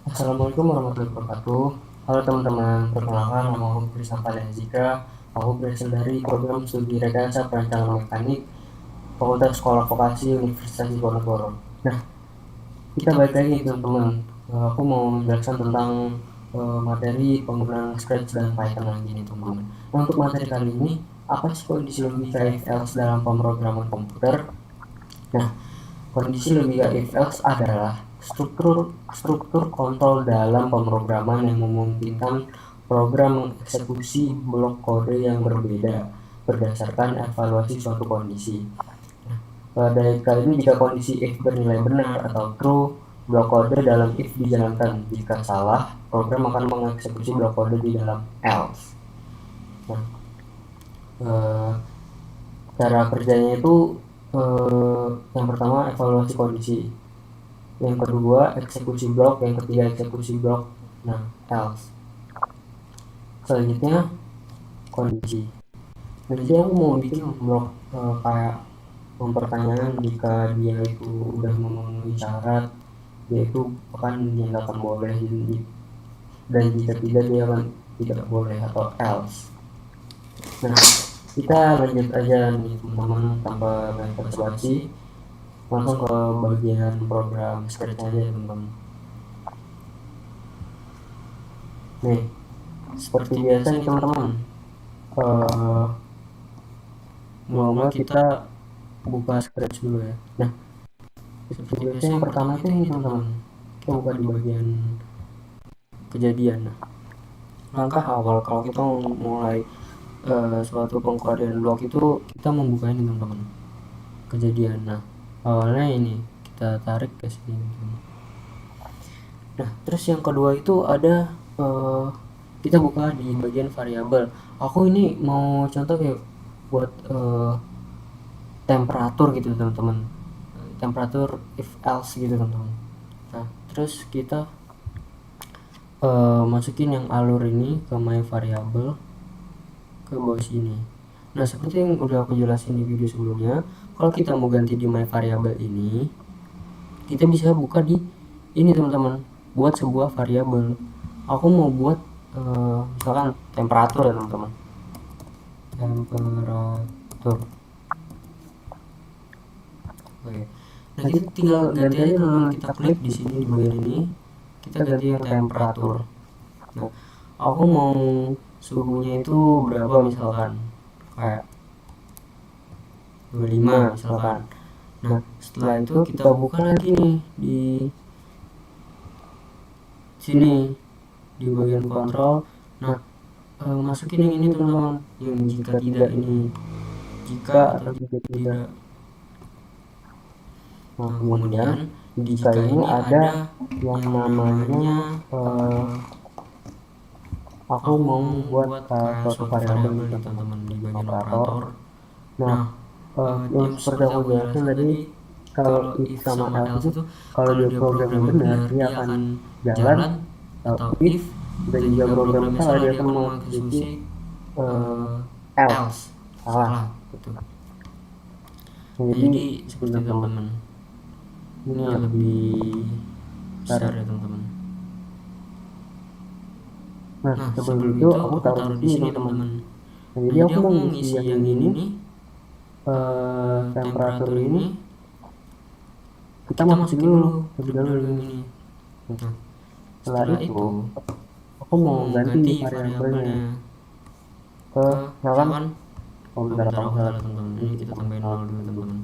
Assalamualaikum warahmatullahi wabarakatuh. Halo teman-teman, perkenalkan nama aku Krisnapardana Zika. Aku berasal dari program studi rekayasa perancangan mekanik Fakultas Sekolah Vokasi Universitas Diponegoro. Nah, kita balik lagi teman-teman. Aku mau menjelaskan tentang materi penggunaan Scratch dan Python lagi nih teman-teman. Nah, untuk materi kali ini, apa sih kondisi logika if else dalam pemrograman komputer? Nah, kondisi logika if else adalah struktur kontrol dalam pemrograman yang memungkinkan program mengeksekusi blok kode yang berbeda berdasarkan evaluasi suatu kondisi. Pada kali ini, jika kondisi if bernilai benar atau true, blok kode dalam if dijalankan. Jika salah, program akan mengeksekusi blok kode di dalam else. Nah, cara kerjanya itu yang pertama evaluasi kondisi, yang kedua eksekusi blok, yang ketiga eksekusi blok. Nah, else. Selanjutnya kondisi. Jadi aku mau bikin blok kayak mempertanyakan jika dia itu udah memenuhi syarat, dia itu akan dinyatakan boleh, dan jika tidak dia akan tidak boleh, atau else. Nah, kita lanjut aja nih teman-teman, tanpa banyak basa-basi, langsung ke bagian program Scratch aja teman-teman. Nih, seperti biasa nih teman-teman, mula-mula kita buka Scratch dulu ya. Nah, seperti biasa yang pertama itu nih teman-teman, kita buka di bagian kejadian. Nah, langkah awal kalau kita mau mulai suatu pengkodean blok itu, kita membuka ini teman-teman, kejadian. Nah, awalnya ini kita tarik ke sini teman-teman. Nah, terus yang kedua itu ada kita buka di bagian variabel. Aku ini mau contoh kayak buat temperatur gitu teman-teman, temperatur if else gitu teman-teman. Nah, terus kita masukin yang alur ini ke my variable ke bawah sini. Nah, seperti yang udah aku jelasin di video sebelumnya, kalau kita mau ganti di my variable ini, kita bisa buka di ini teman-teman, buat sebuah variabel. Aku mau buat misalkan temperatur ya teman-teman, temperatur. Oke. Nah, kita tinggal ganti aja teman-teman, kita klik di sini di bagian ini, kita ganti yang temperatur. Nah, aku mau suhunya itu berapa, misalkan kayak 25 misalkan. Nah, setelah itu kita buka lagi nih di sini di bagian kontrol. Nah, masukin yang ini teman-teman, yang jika tidak ini, jika atau jika tidak. Nah, kemudian jika ini ada yang namanya aku mau buat suatu variabel nih teman-teman di bagian operator. Nah, yang seperti aku jelasin tadi, kalau if sama else itu, kalau dia programnya benar dia akan jalan, atau if, dan jika programnya salah dia akan mengeksekusi else, salah gitu. Jadi seperti teman-teman, ini lebih besar ya teman-teman. Nah, sebelum itu aku taruh di sini teman-teman. Nah, jadi aku mau ngisi yang ini nih, temperatur ini kita masukin dulu terlebih dahulu yang ini. Nah, setelah itu aku mau ganti variabelnya ke misalkan, oh bentar, aku salah teman-teman, ini kita tambahin 0 dulu teman-teman.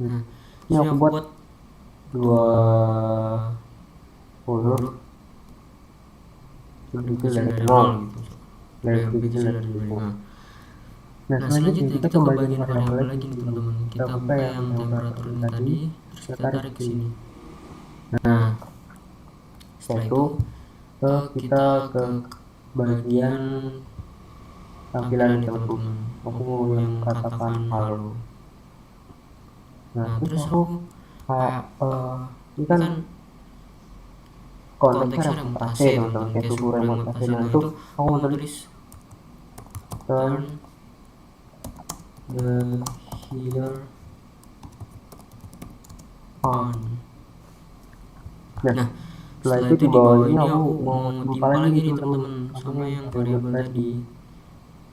Nah, ini aku buat 20 lebih kecil dari 0 gitu, lebih kecil dari 25. Nah, selanjutnya kita ke bagian variabel lagi nih teman-teman, kita buka yang temperatur ini tadi, terus kita tarik ke sini. Nah, setelah itu kita ke bagian tampilan nih teman-teman, aku mau yang katakan halo. Nah, terus aku kayak ini kan konteksnya remote AC teman-teman, kayak suhu remote AC. Nah, itu aku mau tulis turn the here on. Nah, Nah, setelah setelah itu itu di di bawah bawah ini ini aku aku mau mau timpa timpa lagi lagi nih nih teman-teman teman-teman sama sama yang yang variabel variabel tadi. tadi.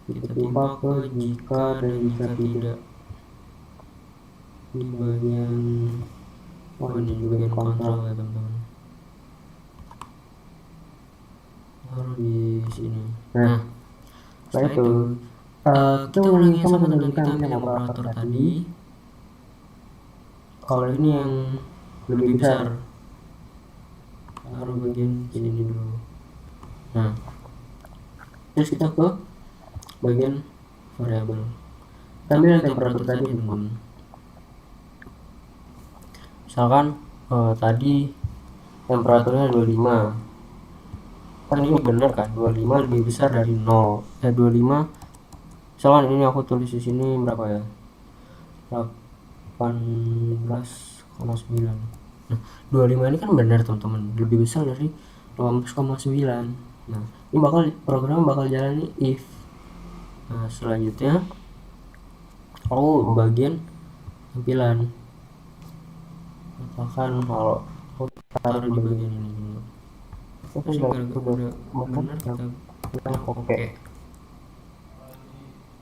Kita Kita timpa timpa ke ke jika jika dan dan jika jika tidak. tidak Di di bagian bagian ini di di bagian bagian kontrol. kontrol ya teman-teman. Taruh di sini. Nah, Nah, setelah setelah itu itu kita kita ulangi ulangi sama sama teman teman kita kita ambil ambil yang yang operator operator tadi. tadi. Kalau Kalau ini ini yang yang lebih lebih besar, besar, taruh taruh bagian bagian sini sini dulu. dulu. Nah, Nah, terus terus kita kita ke ke bagian bagian variabel. kita Kita ambil ambil yang yang temperatur temperatur tadi tadi teman-teman. teman-teman. Misalkan tadi temperaturnya 25. Kan ini benar kan, 25 lebih besar dari 0. 25. Misalkan ini aku tulis di sini berapa ya? 18,9. Nah, 25 ini kan benar teman-teman, lebih besar dari 18,9. Nah, ini program bakal jalan if. Nah, selanjutnya aku bagian tampilan. Katakan kalau aku taruh di bagian ini dulu. Terus udah benar kita bilang oke.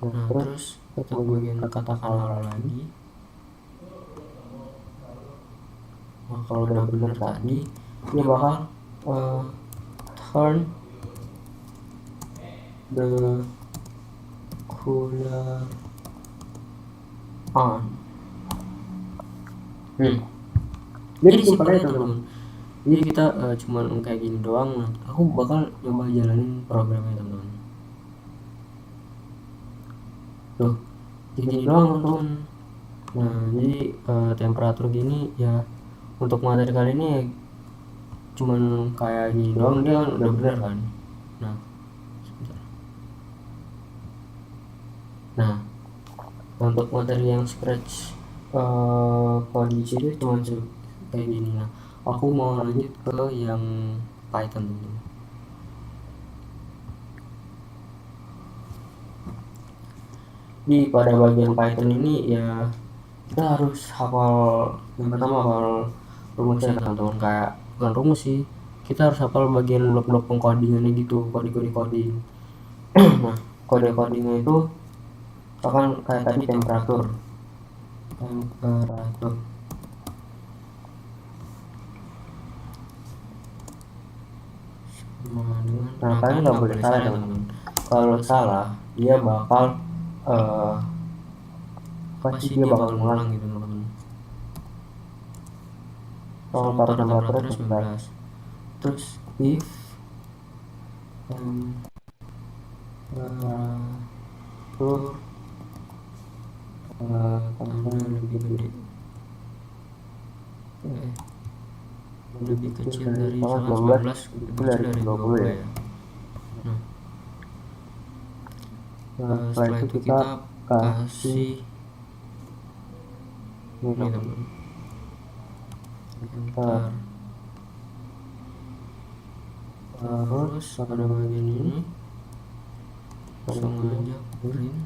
Nah, terus kita ke bagian katakan halo lagi. Nah, kalau udah benar tadi dia bakal turn the cooler on. Jadi simpel aja teman-teman. Jadi kita cuman kayak gini doang. Nah, aku bakal coba jalanin programnya teman-teman. Tuh, gini doang teman-teman. Nah, jadi temperatur gini ya untuk materi kali ini ya, cuman kayak gini doang, dia kan udah bener kan. Nah, sebentar. Nah, untuk materi yang scratch kondisi itu cuma kayak gini. Nah, aku mau lanjut ke yang Python teman-teman. Di pada bagian Python ini ya kita harus hafal, yang pertama hafal rumusnya teman-teman. Kayak bukan rumus sih, kita harus hafal bagian blok-blok pengkodingannya gitu, kode-kode coding. Nah, kode codingnya itu misalkan kayak tadi temperatur sama dengan, nah kalian nggak boleh salah teman-teman. Kalau salah dia bakal pasti dia bakal ngulang gitu teman-teman. Soal taruh temperaturnya 19. Terus if temperatur tanda lebih gede, lebih kecil dari misalkan 19, lebih kecil dari 20 ya. Nah, setelah itu kita kasih ini teman-teman. Bentar. Terus pada bagian ini langsung aja print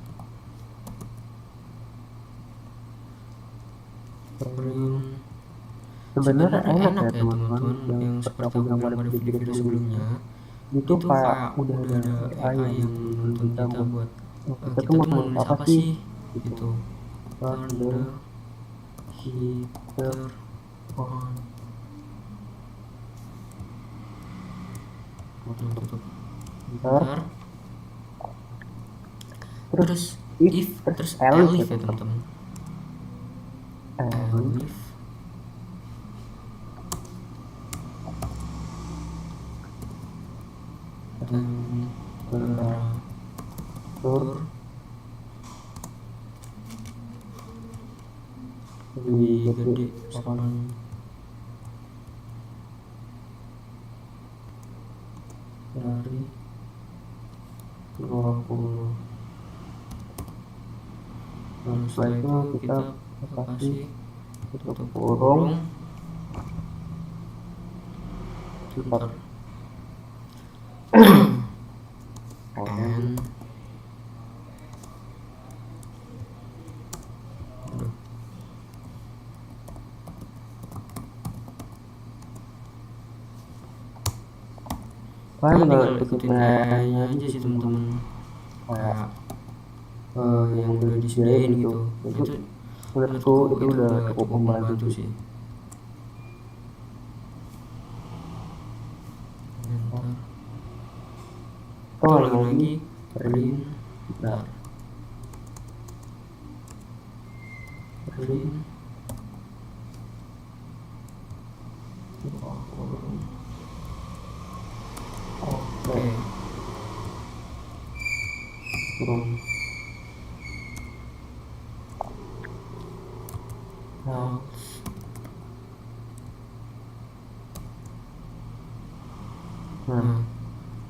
sebenarnya enak ya teman-teman, yang seperti aku bilang pada video-video sebelumnya itu kayak udah ada AI yang nuntun kita buat kita tuh mau nulis apa sih gitu. Turn the heater on. Tutup. Bentar. Terus if, terus elif ya teman-teman. Elif temperatur lebih gede misalkan dari 20. Nah, setelah itu kita kasih tutup kurung. Sebentar. And Kalian tinggal ikutin kayaknya aja sih teman-teman, kayak yang udah disediain gitu. Itu menurutku itu udah cukup membantu sih. Lagi print, bentar. Print. Oke. Turun. Nah,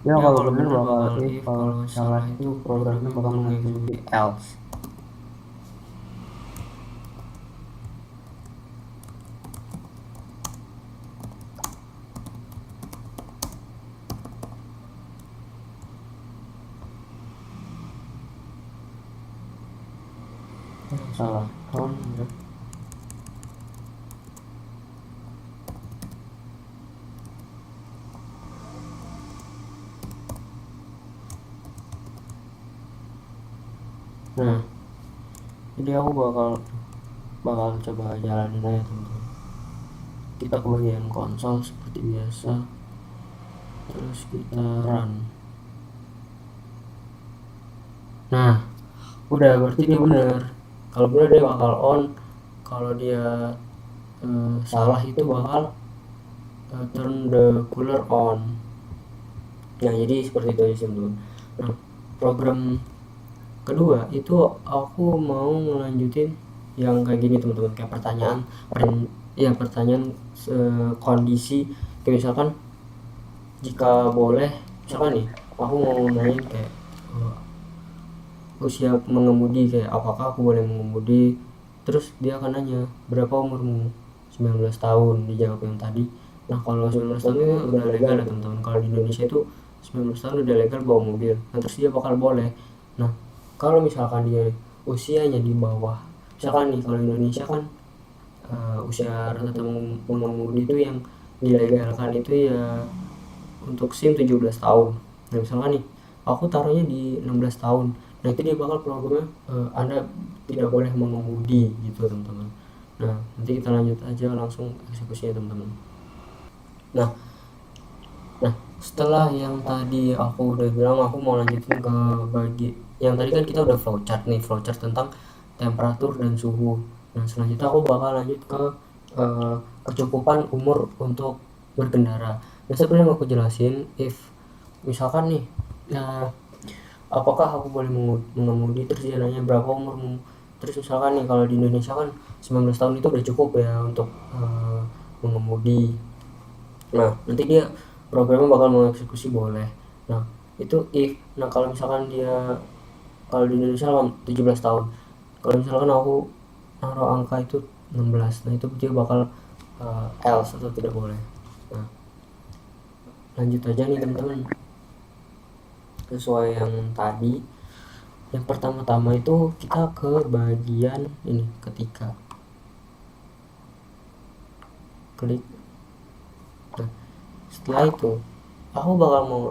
ya kalau bener bakal if, kalau salah itu programnya bakal mengikuti else. Salah ton ya. Nah, jadi aku bakal coba jalanin aja teman-teman. Kita ke bagian konsol seperti biasa, terus kita run. Nah, udah, berarti dia bener. Kalau bener dia bakal on, kalau dia salah itu bakal turn the cooler on. Nah, jadi seperti itu aja sih teman-teman. Nah, program kedua itu aku mau ngelanjutin yang kayak gini teman-teman, kayak pertanyaan kondisi, kayak misalkan jika boleh, misalkan nih aku mau nanyain kayak usia mengemudi, kayak apakah aku boleh mengemudi, terus dia akan nanya berapa umurmu, 19 tahun, dijawab yang tadi. Nah, kalau 19 tahun itu udah legal ya teman-teman. Kalau di Indonesia itu 19 tahun udah legal bawa mobil. Nah, terus dia bakal boleh. Nah, kalau misalkan dia usianya di bawah, misalkan nih kalau Indonesia kan usia rata-rata mengemudi itu yang dilegalkan itu ya untuk SIM 17 tahun. Nah, misalkan nih aku taruhnya di 16 tahun, nah itu dia bakal programnya Anda tidak boleh mengemudi gitu teman-teman. Nah, nanti kita lanjut aja langsung eksekusinya teman-teman. Nah, setelah yang tadi aku udah bilang, aku mau lanjutin ke yang tadi kan kita udah flowchart tentang temperatur dan suhu. Nah, selanjutnya aku bakal lanjut ke kecukupan umur untuk berkendara. Nah, sebenarnya mau aku jelasin, if misalkan nih apakah aku boleh mengemudi, terus dia nanya berapa umurmu, terus misalkan nih kalau di Indonesia kan 19 tahun itu udah cukup ya untuk mengemudi. Nah, nanti dia programnya bakal mengeksekusi boleh. Nah, itu if. Nah, kalau misalkan kalau di Indonesia 17 tahun, kalau misalkan aku naruh angka itu 16, nah itu dia bakal else atau tidak boleh. Nah, lanjut aja nih teman-teman, sesuai yang tadi. Yang pertama-tama itu kita ke bagian ini, ketika klik. Nah, setelah itu aku bakal mau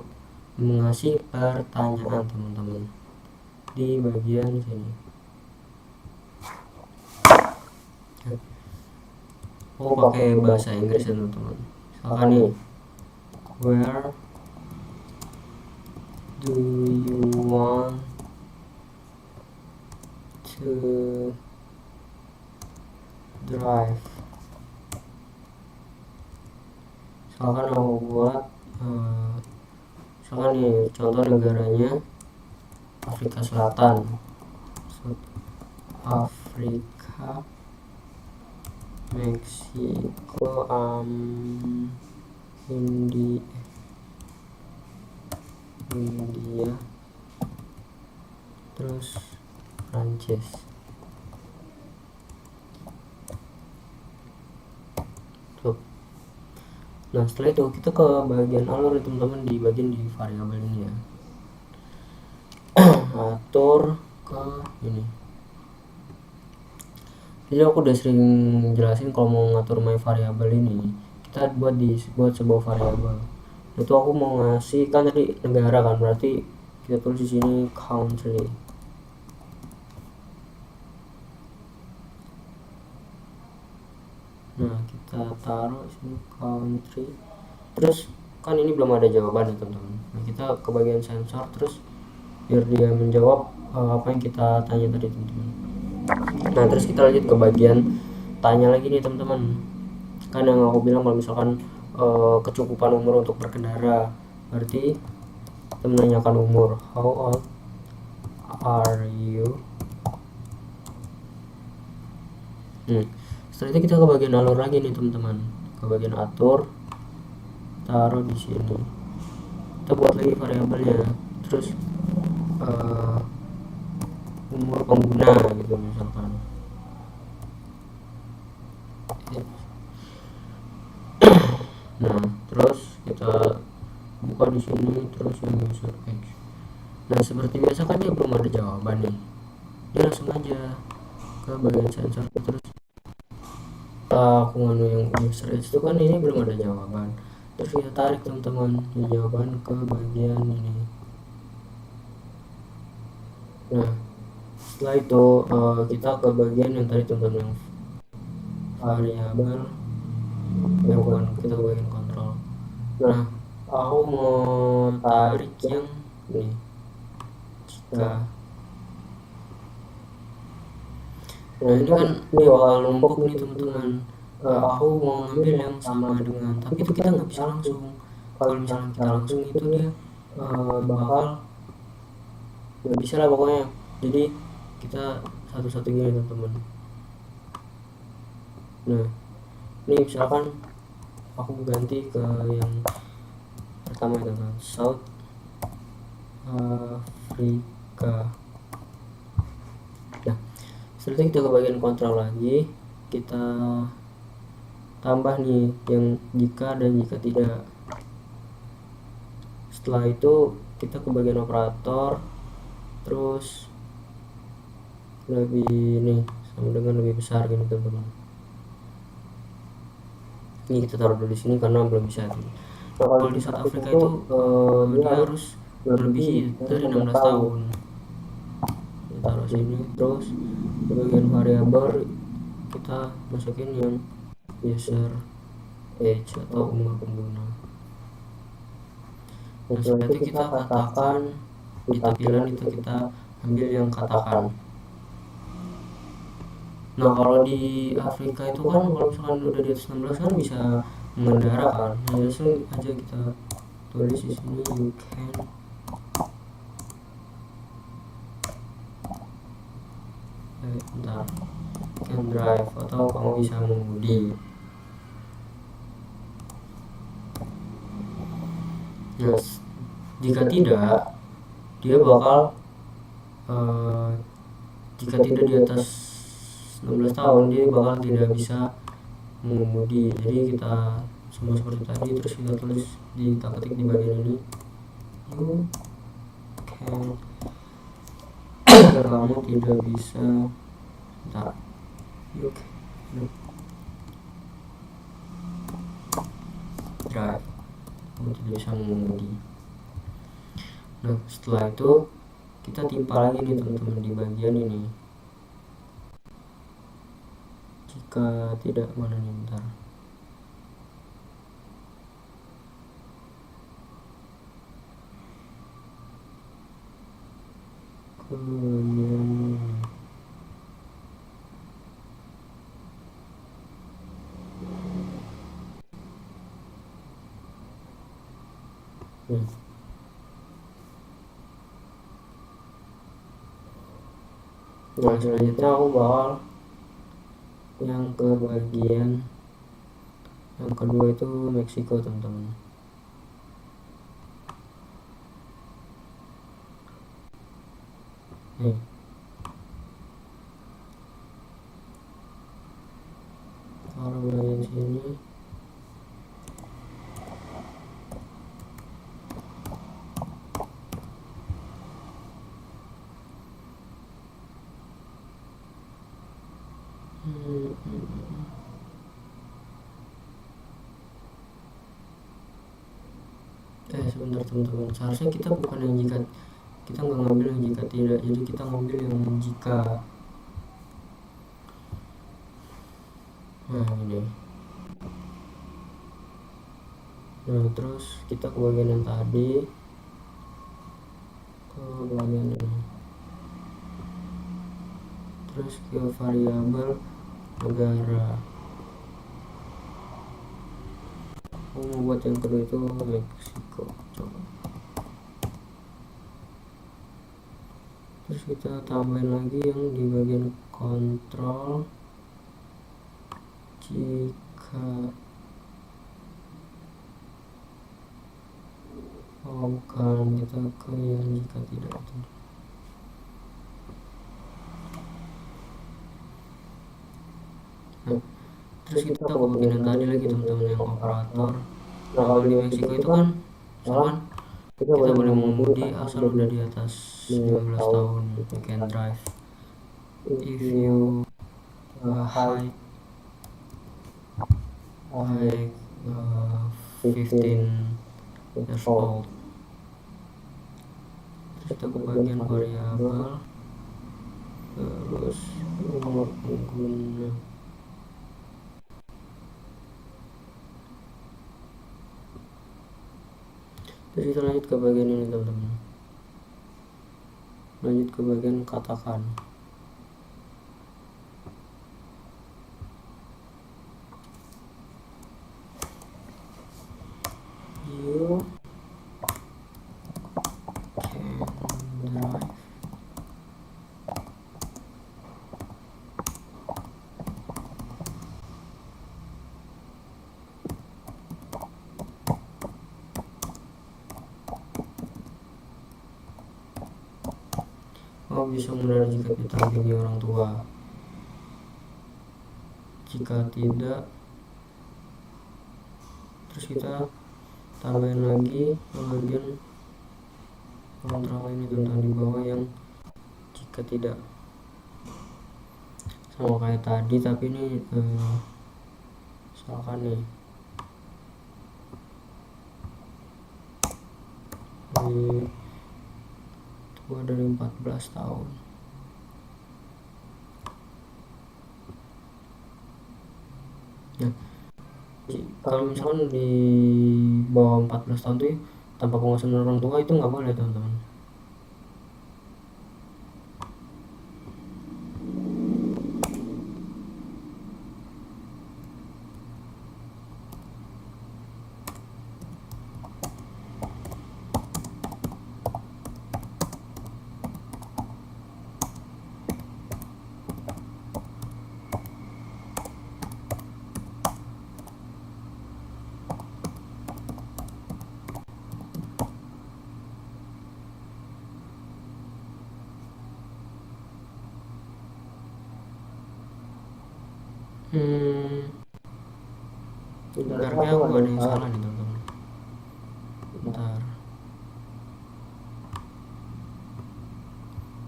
mengasih pertanyaan teman-teman di bagian sini. Aku pakai bahasa Inggris ya teman-teman. Misalkan nih, where do you want to drive? Misalkan aku buat misalkan nih contoh negaranya Afrika Selatan, Afrika, Meksiko, India, terus Prancis. Tuh. Nah, setelah itu kita ke bagian alur ya teman-teman, di bagian di variabel ini ya. Atur ke ini. Jadi aku udah sering jelasin kalau mau ngatur my variabel ini, kita buat sebuah variabel. Itu aku mau ngasih, kan tadi negara kan, berarti kita tulis di sini country. Nah, kita taruh di sini country. Terus kan ini belum ada jawaban ya teman-teman. Nah, kita ke bagian sensor, terus biar dia menjawab apa yang kita tanya tadi teman-teman. Nah, terus kita lanjut ke bagian tanya lagi nih teman-teman. Kan yang aku bilang kalau misalkan kecukupan umur untuk berkendara, berarti kita menanyakan umur. How old are you? Setelah itu kita ke bagian alur lagi nih teman-teman, ke bagian atur, taruh di sini. Kita buat lagi variabelnya, terus umur pengguna gitu misalkan. Nah, terus kita buka di sini, terus yang user page. Nah, seperti biasa kan dia belum ada jawaban nih, dia langsung aja ke bagian sensor, terus aku nganu yang user page itu kan ini belum ada jawaban, terus kita tarik teman-teman jawaban ke bagian ini. Nah, setelah itu kita ke bagian yang tadi teman-teman, variabel, bukan, kita ke bagian kontrol. Nah, aku mau tarik yang ini, jika. Nah, ini kan ini bakal numpuk nih teman-teman. Aku mau ngambil yang sama dengan, tapi itu kita nggak bisa langsung. Kalau misalnya kita langsung itu dia bakal nggak bisa lah pokoknya. Jadi kita satu-satu gini teman-teman. Nah, ini misalkan aku ganti ke yang pertama itu kan, South Africa. Nah, setelah itu kita ke bagian kontrol lagi, kita tambah nih yang jika dan jika tidak. Setelah itu kita ke bagian operator, terus lebih nih sama dengan lebih besar gini teman-teman. Ini kita taruh dulu di sini karena belum bisa. Nah, kalau di South Africa itu dia harus melebihi dari 16 tahun. Kita taruh sini, terus di bagian variabel kita masukin yang user age atau umur pengguna. Nah, setelah itu kita katakan di tampilan itu kita ambil yang katakan. Nah, kalau di Afrika itu kan kalau misalkan udah di atas 16 kan bisa mengendara kan. Nah, langsung aja kita tulis di sini you can drive atau kamu bisa mengemudi. Nah, jika tidak, dia bakal jika tidak di atas 16 tahun dia bakal tidak bisa mengemudi. Jadi kita semua seperti tadi, terus kita tulis kita ketik di bagian ini you can kamu tidak bisa you can drive, kamu tidak bisa mengemudi. Nah, setelah itu kita timpa lagi nih teman-teman di bagian ini. Jika tidak, mana nih, bentar. Kemudian nah, selanjutnya aku bakal yang ke bagian yang kedua itu Meksiko teman-teman. Nih, kalau bagian sini sebentar teman-teman, seharusnya kita bukan yang jika, kita nggak ngambil yang jika tidak, jadi kita ngambil yang jika. Nah ini, nah terus kita ke bagian yang tadi, ke bagian ini, terus ke variabel negara. Aku mau buat yang kedua itu Meksiko, coba. Terus kita tambahin lagi yang di bagian kontrol, jika bukan, kita ke yang jika tidak itu. Nah, terus kita ke bagian yang tadi lagi teman-teman, yang operator. Nah kalau di Meksiko itu kan misalkan kita boleh mengemudi asal udah di atas 15 tahun, you can drive if you high 15 years old. Terus kita ke bagian variabel, terus umur pengguna. Terus kita lanjut ke bagian ini teman-teman, lanjut ke bagian katakan. You can drive bisa mengendarai jika ditampingi orang tua. Jika tidak, terus kita tambahin lagi bagian kontrol ini tentang di bawah yang jika tidak, sama kayak tadi, tapi ini misalkan nih tua dari 14 tahun. Nah, kalau misalkan di bawah 14 tahun tuh tanpa pengawasan orang tua itu nggak boleh teman-teman. Bentar, kayak aku ada yang salah nih teman-teman. Bentar,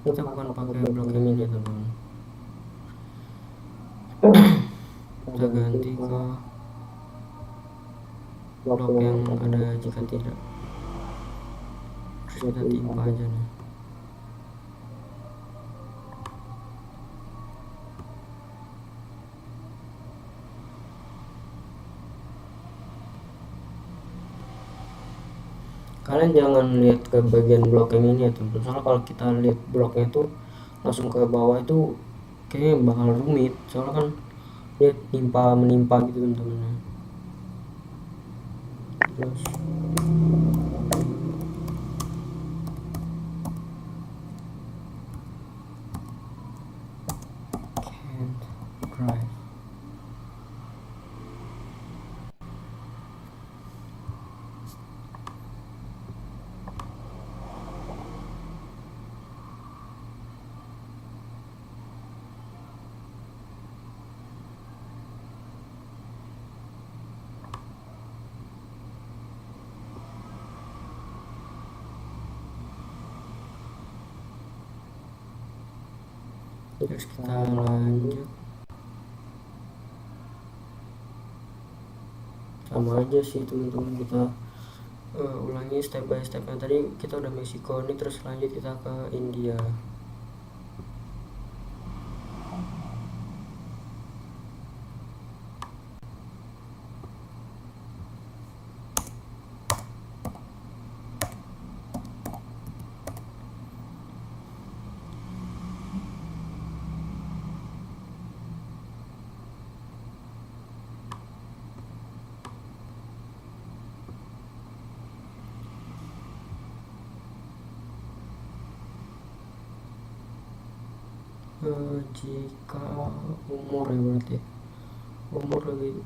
kita bukan pakai blok yang ini teman-teman, kita ganti ke blok yang ada jika tidak. Terus kita timpa aja nih. Kalian jangan lihat ke bagian blok yang ini ya teman-teman, soalnya kalau kita lihat bloknya itu langsung ke bawah itu kayaknya bakal rumit, soalnya kan dia menimpa gitu teman-teman. Terus can't drive. Terus kita lanjut, sama aja sih teman-teman, kita ulangi step by stepnya. Tadi kita udah Meksiko nih, terus lanjut kita ke India. Jika umur ya, berarti umur lebih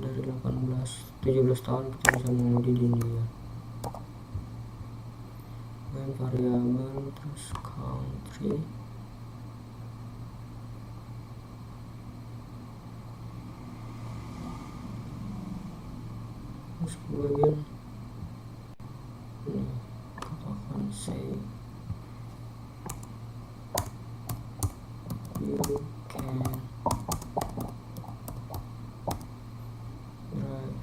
dari 17 tahun kita bisa mengemudi di India. Dan variabel, terus country, terus kemudian ini katakan say you can drive.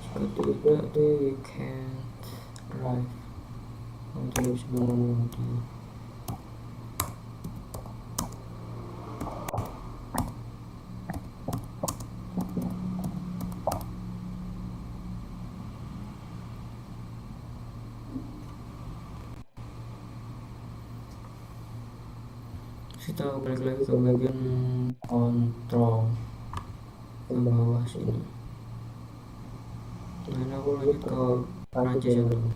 Jika tidak, you can't drive. Kamu tidak bisa mengemudi. Kita balik lagi ke bagian kontrol ke bawah sini. Nah, ini aku lanjut ke Prancis ya, teman.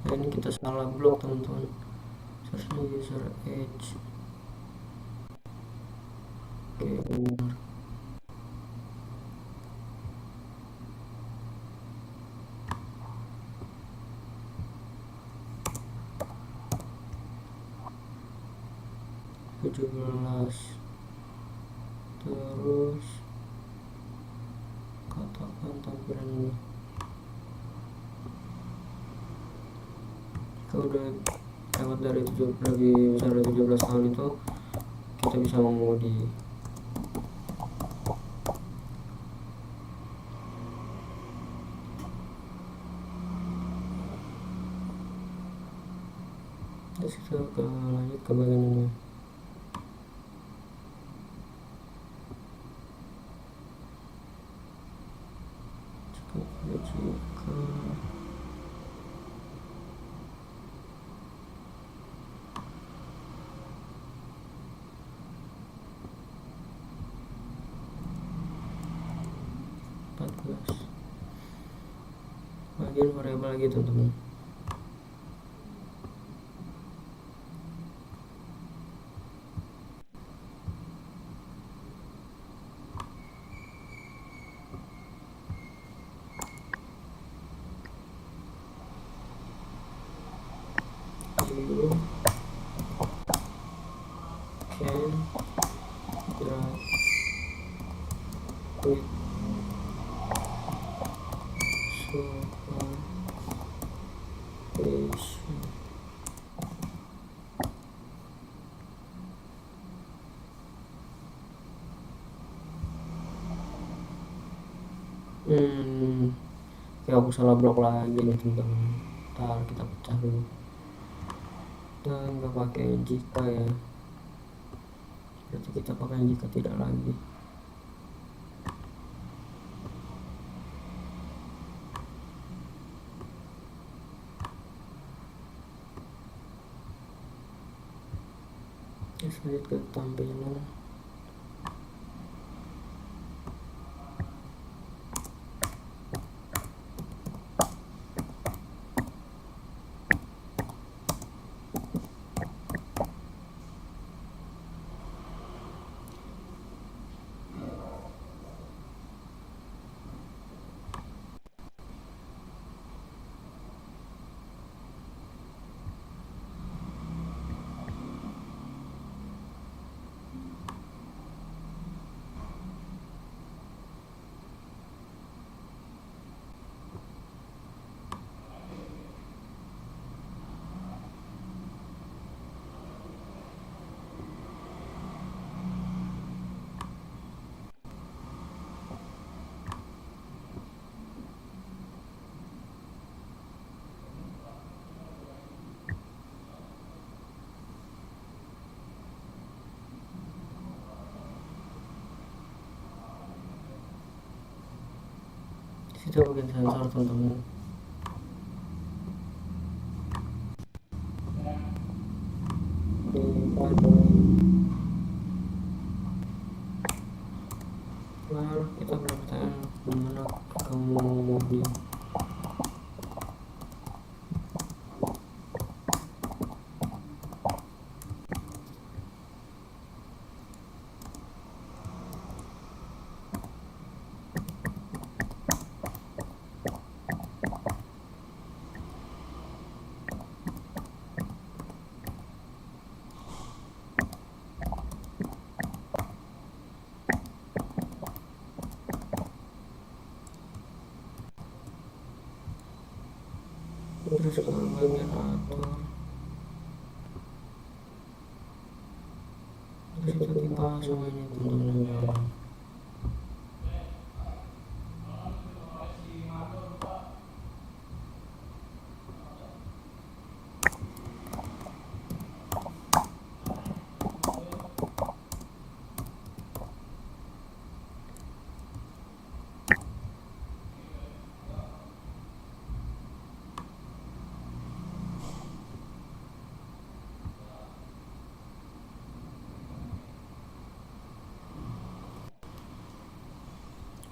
Nah, ini kita salah blok, teman-teman. Seharusnya user age. Oke, benar. Tujuh belas. Terus katakan tampilan ini. Kalau udah lewat dari lebih besar dari 17 tahun itu, kita bisa mengemudi. Terus kita lanjut ke bagian ini. Jika bagian variabel lagi, teman-teman. You can drive with supervision. Ya, aku salah blok lagi nih, teman-teman. Ntar kita pecah dulu. Dan nggak pakai jika ya, berarti kita pakai jika tidak lagi. Terus lanjut ke tampilan. kita bikin sensor teman-teman. Lalu kita bertanya gimana kamu mau di terus ke bagian atur, terus kita tinggal sama ini teman-teman.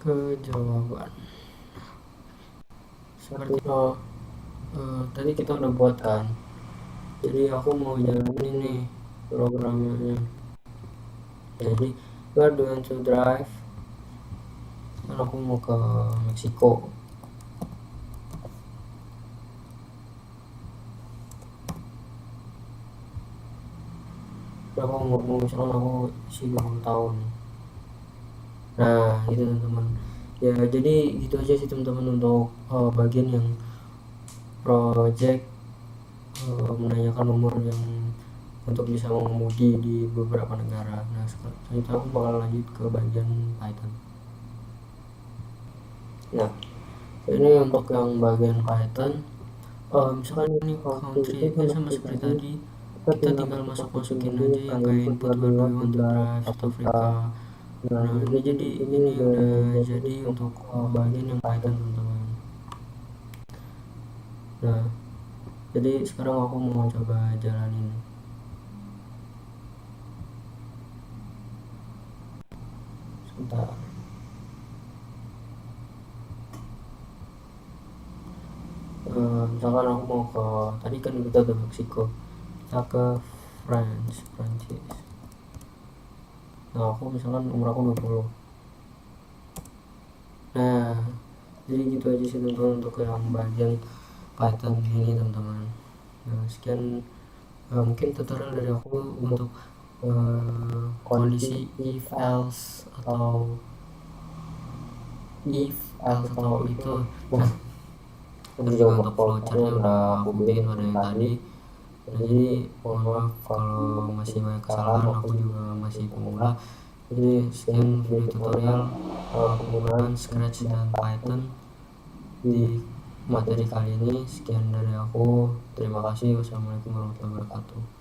Kejawaban seperti tadi kita udah buat kan, jadi aku mau jalanin nih programnya. Jadi we are going to drive, dan aku mau ke Meksiko. Berapa umurmu? Misalkan aku isi 20 tahun. Nah gitu teman-teman ya, jadi gitu aja sih teman-teman untuk bagian yang project menanyakan nomor yang untuk bisa mengemudi di beberapa negara. Nah selanjutnya aku bakal lanjut ke bagian Python. Nah ini untuk yang bagian Python, misalkan ini country ya sama seperti tadi, kita tinggal masukin aja yang kayak input where do you want to drive, South Africa. Nah ini udah jadi untuk bagian yang Python teman-teman. Nah jadi sekarang aku mau coba jalanin. Sebentar. Misalkan aku mau ke, tadi kan kita ke Meksiko, kita ke Prancis. Nah aku misalkan umur aku 20. Nah jadi gitu aja sih teman-teman untuk yang bagian Python ini teman-teman. Nah sekian mungkin tutorial dari aku untuk kondisi if else atau itu. Terus juga untuk flowchartnya udah aku bikin pada yang tadi. Nah, jadi mohon maaf kalau masih banyak kesalahan, aku juga masih pemula. Jadi sekian video tutorial penggunaan Scratch dan Python di materi kali ini. Sekian dari aku, terima kasih. Wassalamualaikum warahmatullahi wabarakatuh.